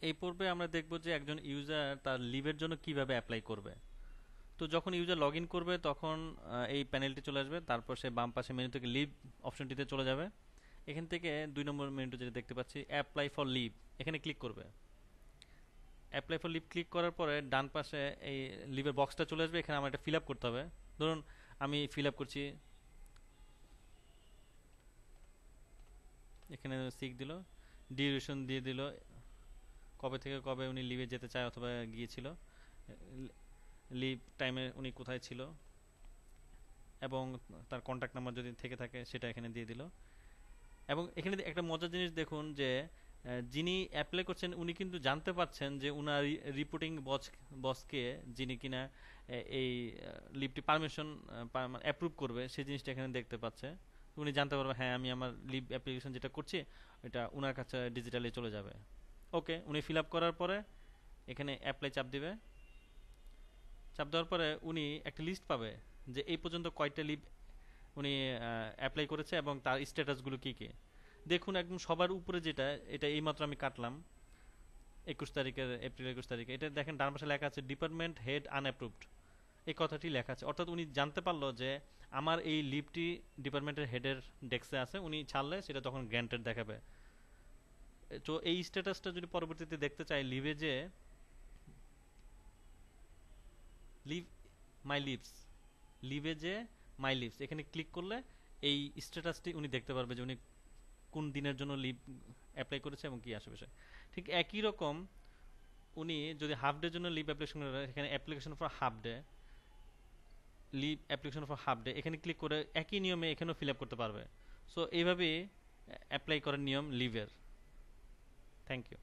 এই পর্বে আমরা দেখব যে একজন ইউজার তার লিভের জন্য কিভাবে অ্যাপ্লাই করবে। তো যখন ইউজার লগ ইন করবে তখন এই প্যানেলটি চলে আসবে, তারপর সে বাম পাশে মেনু থেকে লিভ অপশনটিতে চলে যাবে। এখান থেকে 2 নম্বর মেনুতে যেটা দেখতে পাচ্ছি অ্যাপ্লাই ফর লিভ, এখানে ক্লিক করবে। অ্যাপ্লাই ফর লিভ ক্লিক করার পরে ডান পাশে এই লিভের বক্সটা চলে আসবে, এখানে আমার এটা ফিল আপ করতে হবে। ধরুন আমি ফিল আপ করছি, এখানে সিক দিল, ডিউরেশন দিয়ে দিল, কবে থেকে কবে উনি লিভে যেতে চায় অথবা গিয়েছিল, লিভ টাইমে উনি কোথায় ছিল, এবং তার কন্ট্যাক্ট নাম্বার যদি থেকে থাকে সেটা এখানে দিয়ে দিল। এবং এখানে একটা মজার জিনিস দেখুন যে যিনি অ্যাপ্লাই করছেন উনি কিন্তু জানতে পারছেন যে উনার রিপোর্টিং বসকে, যিনি কিনা এই লিভটি পারমিশন অ্যাপ্রুভ করবে, সেই জিনিসটা এখানে দেখতে পাচ্ছে। উনি জানতে পারবে হ্যাঁ আমি আমার লিভ অ্যাপ্লিকেশন যেটা করছি এটা উনার কাছে ডিজিটালি চলে যাবে। ওকে, উনি ফিল আপ করার পরে এখানে অ্যাপ্লাই চাপ দিবে। চাপ দেওয়ার পরে উনি একটা লিস্ট পাবে যে এই পর্যন্ত কয়টা লিভ উনি অ্যাপ্লাই করেছে এবং তার স্ট্যাটাসগুলো কী কী। দেখুন একদম সবার উপরে যেটা, এটা এইমাত্র আমি কাটলাম 21 তারিখের, এপ্রিল 21 তারিখে, এটা দেখেন ডান পাশে লেখা আছে ডিপার্টমেন্ট হেড আনঅ্যাপ্রুভড, এই কথাটি লেখা আছে। অর্থাৎ উনি জানতে পারলো যে আমার এই লিভটি ডিপার্টমেন্টের হেডের ডেস্কে আছে, উনি ছাড়লে সেটা তখন গ্র্যান্টেড দেখাবে। তো এই স্ট্যাটাসটা যদি পরবর্তীতে দেখতে চাই, লিভে যে লিভ মাই লিভস, লিভে যে মাই লিভস এখানে ক্লিক করলে এই স্ট্যাটাসটি উনি দেখতে পারবে যে উনি কোন দিনের জন্য লিভ অ্যাপ্লাই করেছে এবং কি আশেপাশে। ঠিক একই রকম উনি যদি হাফ ডের জন্য লিভ অ্যাপ্লিকেশন করে, এখানে application for half day, leave application for half day এখানে ক্লিক করে একই নিয়মে এখানেও ফিল আপ করতে পারবে। সো এইভাবেই অ্যাপ্লাই করার নিয়ম লিভের। Thank you.